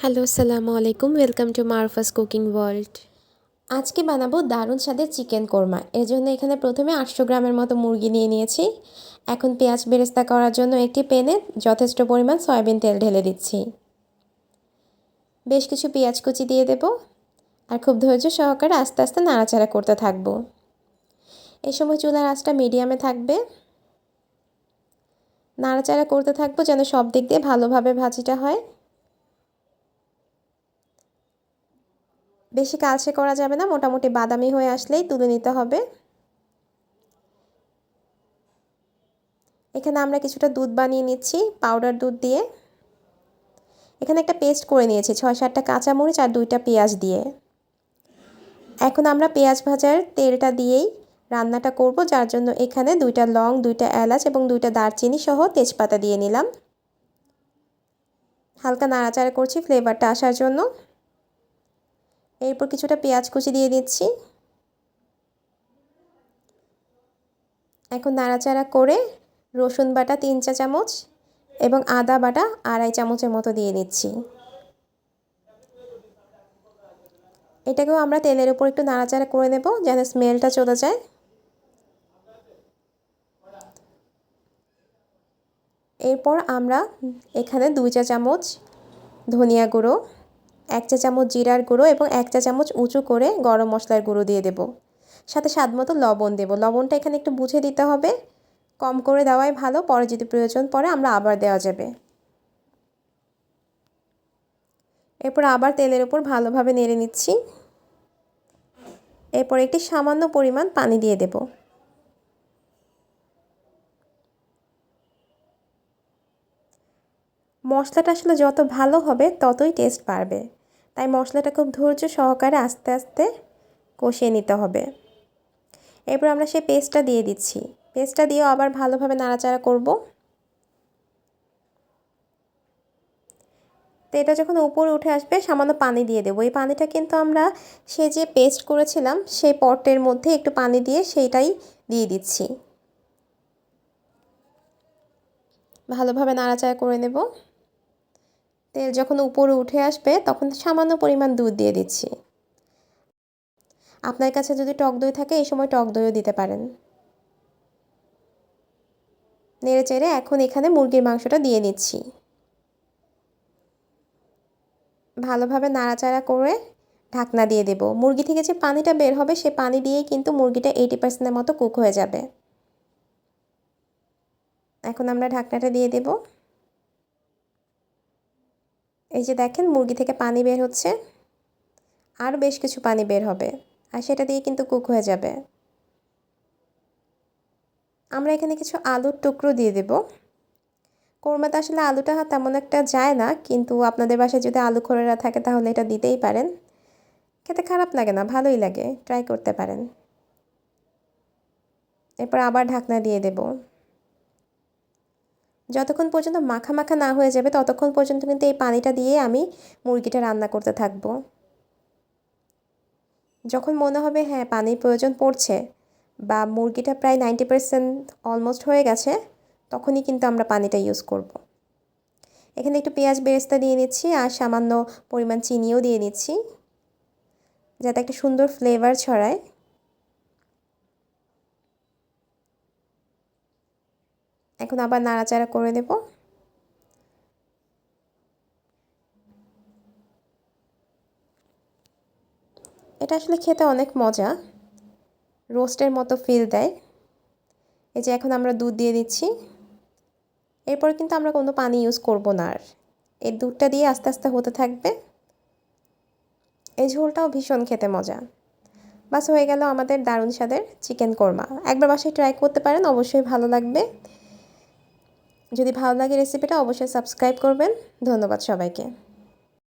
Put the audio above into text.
Hello, আসসালামু আলাইকুম। Welcome to Marufa's cooking world. আজকে বানাবো দারুণ স্বাদের চিকেন কোরমা। এর জন্য এখানে প্রথমে 800 গ্রামের মতো মুরগি নিয়ে নিয়েছি। এখন পেঁয়াজ বেরেস্তা করার জন্য একটি প্যানে যথেষ্ট পরিমাণ সয়াবিন তেল ঢেলে দিচ্ছি। বেশ কিছু পেঁয়াজ কুচি দিয়ে দেব আর খুব ধৈর্য সহকারে আস্তে আস্তে নাড়াচাড়া করতে থাকবো। এই সময় চুলার আঁচটা মিডিয়ামে থাকবে। নাড়াচাড়া করতে থাকবো যেন সব দিক দিয়ে ভালোভাবে ভাজিটা হয়। বেশি কালচে করা যাবে না, মোটামুটি বাদামি হয়ে আসলেই তুলে নিতে হবে। এখানে আমরা কিছুটা দুধ বানিয়ে নিচ্ছি পাউডার দুধ দিয়ে। এখানে একটা পেস্ট করে নিয়েছি 6-7টা কাঁচামরিচ আর 2টা পেঁয়াজ দিয়ে। এখন আমরা পেঁয়াজ ভাজার তেলটা দিয়েই রান্নাটা করব, যার জন্য এখানে 2টা লং, 2টা এলাচ এবং 2টা দারচিনি সহ তেজপাতা দিয়ে নিলাম। হালকা নাড়াচাড়া করছি ফ্লেভারটা আসার জন্য। এরপর কিছুটা পেঁয়াজ কুচি দিয়ে দিচ্ছি। এখন নাড়াচাড়া করে রসুন বাটা 3 চা চামচ এবং আদা বাটা 2.5 চামচের মতো দিয়ে নিচ্ছি। এটাকেও আমরা তেলের উপর একটু নাড়াচাড়া করে নেব যেন স্মেলটা চলে যায়। এরপর আমরা এখানে 2 চা চামচ ধনিয়া গুঁড়ো, 1 চা চামচ জিরার গুঁড়ো এবং 1 চা চামচ উঁচু করে গরম মশলার গুঁড়ো দিয়ে দেব। সাথে স্বাদমতো লবণ দেব। লবণটা এখানে একটু বুঝে দিতে হবে, কম করে দেওয়াই ভালো, পরে যদি প্রয়োজন পড়ে আমরা আবার দেওয়া যাবে। এরপর আবার তেলের উপর ভালোভাবে নেড়ে নিচ্ছি। এরপর একটি সামান্য পরিমাণ পানি দিয়ে দেব। মশলাটা আসলে যত ভালো হবে ততই টেস্ট বাড়বে, তাই মশলাটা খুব ধৈর্য সহকারে আস্তে আস্তে কষিয়ে নিতে হবে। এরপর আমরা সেই পেস্টটা দিয়ে দিচ্ছি। পেস্টটা দিয়েও আবার ভালোভাবে নাড়াচাড়া করব। তো এটা যখন উপরে উঠে আসবে সামান্য পানি দিয়ে দেবো। এই পানিটা কিন্তু আমরা সে যে পেস্ট করেছিলাম সেই পটের মধ্যে একটু পানি দিয়ে সেইটাই দিয়ে দিচ্ছি। ভালোভাবে নাড়াচাড়া করে নেব। তেল যখন উপরে উঠে আসবে তখন সামান্য পরিমাণ দুধ দিয়ে দিচ্ছি। আপনার কাছে যদি টক দই থাকে এই সময় টক দইও দিতে পারেন। নেড়েচেড়ে এখন এখানে মুরগির মাংসটা দিয়ে নিচ্ছি। ভালোভাবে নাড়াচাড়া করে ঢাকনা দিয়ে দেব। মুরগি থেকে যে পানিটা বের হবে সে পানি দিয়েই কিন্তু মুরগিটা 80%-এর মতো কুক হয়ে যাবে। এখন আমরা ঢাকনাটা দিয়ে দেব। এই যে দেখেন মুরগি থেকে পানি বের হচ্ছে, আর বেশ কিছু পানি বের হবে আর সেটা দিয়ে কিন্তু কুক হয়ে যাবে। আমরা এখানে কিছু আলুর টুকরো দিয়ে দেব। কোরমাতে আসলে আলুটা তেমন একটা যায় না, কিন্তু আপনাদের বাসায় যদি আলু খোড়া থাকে তাহলে এটা দিতেই পারেন। খেতে খারাপ লাগে না, ভালোই লাগে, ট্রাই করতে পারেন। এরপর আবার ঢাকনা দিয়ে দেব। যতক্ষণ পর্যন্ত মাখা মাখা না হয়ে যাবে ততক্ষণ পর্যন্ত কিন্তু এই পানিটা দিয়ে আমি মুরগিটা রান্না করতে থাকব। যখন মনে হবে হ্যাঁ পানির প্রয়োজন পড়ছে বা মুরগিটা প্রায় 90% অলমোস্ট হয়ে গেছে, তখনই কিন্তু আমরা পানিটা ইউজ করব। এখানে একটু পেঁয়াজ বেরেস্তা দিয়ে নিচ্ছি আর সামান্য পরিমাণ চিনিও দিয়ে নিচ্ছি যাতে একটা সুন্দর ফ্লেভার ছড়ায়। এখন আবার নাড়াচাড়া করে দেব। এটা আসলে খেতে অনেক মজা, রোস্টের মতো ফিল দেয়। এই যে এখন আমরা দুধ দিয়ে দিচ্ছি। এরপর কিন্তু আমরা কোনো পানি ইউজ করব না আর, এই দুধটা দিয়ে আস্তে আস্তে হতে থাকবে। এই ঝোলটাও ভীষণ খেতে মজা। বাস হয়ে গেল আমাদের দারুণ স্বাদের চিকেন কোরমা। একবার বাসায় ট্রাই করতে পারেন, অবশ্যই ভালো লাগবে। যদি ভালো লাগে রেসিপিটা অবশ্যই সাবস্ক্রাইব করবেন। ধন্যবাদ সবাইকে।